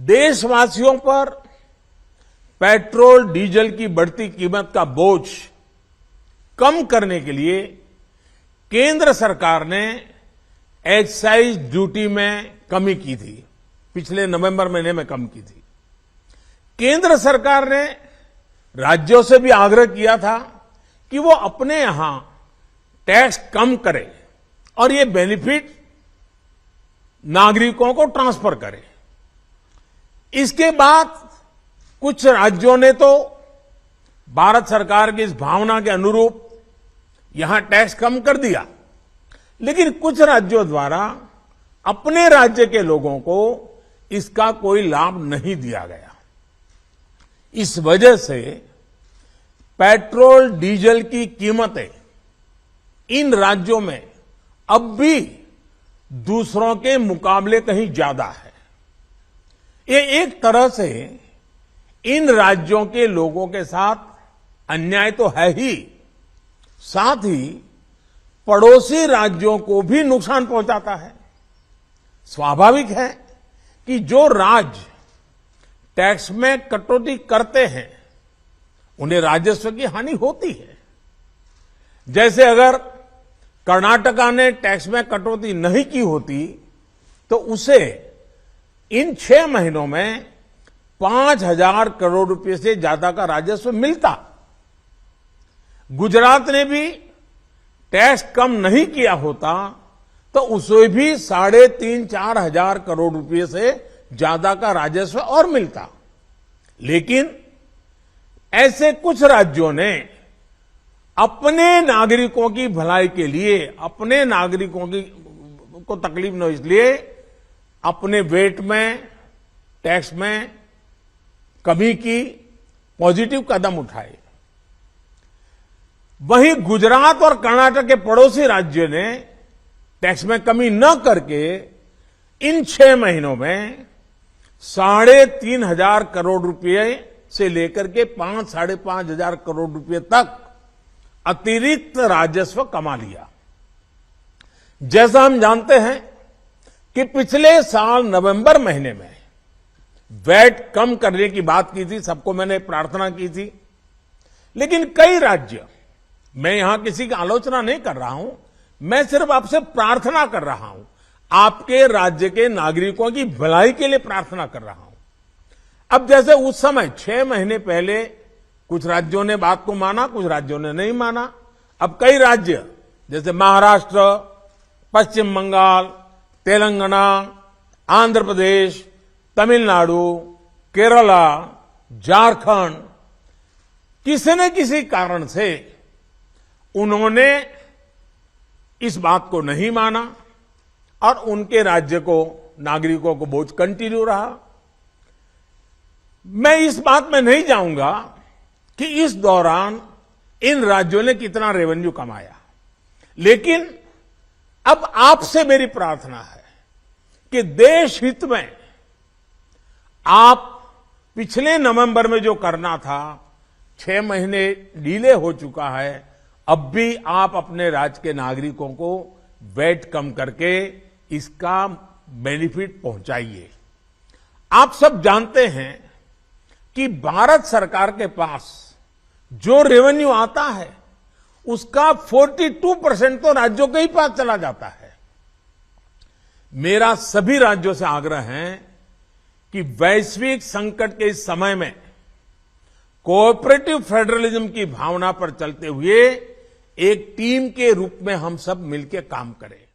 देशवासियों पर petrol diesel की बढ़ती कीमत का बोझ कम करने के लिए केंद्र सरकार ने एक्साइज ड्यूटी में कमी की थी। पिछले नवंबर महीने में कम की थी। केंद्र सरकार ने राज्यों से भी आग्रह किया था कि वो अपने यहां टैक्स कम करें और ये बेनिफिट नागरिकों को ट्रांसफर करें। इसके बाद कुछ राज्यों ने तो भारत सरकार की इस भावना के अनुरूप यहां टैक्स कम कर दिया, लेकिन कुछ राज्यों द्वारा अपने राज्य के लोगों को इसका कोई लाभ नहीं दिया गया। इस वजह से पेट्रोल डीजल की कीमतें इन राज्यों में अब भी दूसरों के मुकाबले कहीं ज्यादा है। ये एक तरह से इन राज्यों के लोगों के साथ अन्याय तो है ही, साथ ही पड़ोसी राज्यों को भी नुकसान पहुंचाता है। स्वाभाविक है कि जो राज्य टैक्स में कटौती करते हैं उन्हें राजस्व की हानि होती है। जैसे अगर कर्नाटका ने टैक्स में कटौती नहीं की होती तो उसे इन 6 महीनों में 5,000 करोड़ रुपए से ज्यादा का राजस्व मिलता। गुजरात ने भी टैक्स कम नहीं किया होता तो उसे भी 3,500-4 हजार करोड़ रुपए से ज्यादा का राजस्व और मिलता। लेकिन ऐसे कुछ राज्यों ने अपने नागरिकों की भलाई के लिए, अपने नागरिकों को तकलीफ न हो इसलिए अपने वेट में, टैक्स में कमी की, पॉजिटिव कदम उठाए। वहीं गुजरात और कर्नाटक के पड़ोसी राज्यों ने टैक्स में कमी न करके इन 6 महीनों में 3,500 करोड़ रुपए से लेकर के 5-5.5 हजार करोड़ रुपए तक अतिरिक्त राजस्व कमा लिया। जैसा हम जानते हैं कि पिछले साल नवंबर महीने में वैट कम करने की बात की थी, सबको मैंने प्रार्थना की थी, लेकिन कई राज्य, मैं यहां किसी की आलोचना नहीं कर रहा हूं, मैं सिर्फ आपसे प्रार्थना कर रहा हूं, आपके राज्य के नागरिकों की भलाई के लिए प्रार्थना कर रहा हूं। अब जैसे उस समय 6 महीने पहले कुछ राज्यों ने बात को माना, कुछ राज्यों ने नहीं माना। अब कई राज्य जैसे महाराष्ट्र, पश्चिम बंगाल, तेलंगाना, आंध्र प्रदेश, तमिलनाडु, केरला, झारखंड, किसी न किसी कारण से उन्होंने इस बात को नहीं माना और उनके राज्य को, नागरिकों को बोझ कंटिन्यू रहा। मैं इस बात में नहीं जाऊंगा कि इस दौरान इन राज्यों ने कितना रेवेन्यू कमाया, लेकिन अब आपसे मेरी प्रार्थना है कि देश हित में आप पिछले नवंबर में जो करना था, 6 महीने डिले हो चुका है, अब भी आप अपने राज्य के नागरिकों को वैट कम करके इसका बेनिफिट पहुंचाइए। आप सब जानते हैं कि भारत सरकार के पास जो रेवेन्यू आता है उसका 42% तो राज्यों के ही पास चला जाता है। मेरा सभी राज्यों से आग्रह है कि वैश्विक संकट के इस समय में कोऑपरेटिव फेडरलिज्म की भावना पर चलते हुए एक टीम के रूप में हम सब मिलकर काम करें।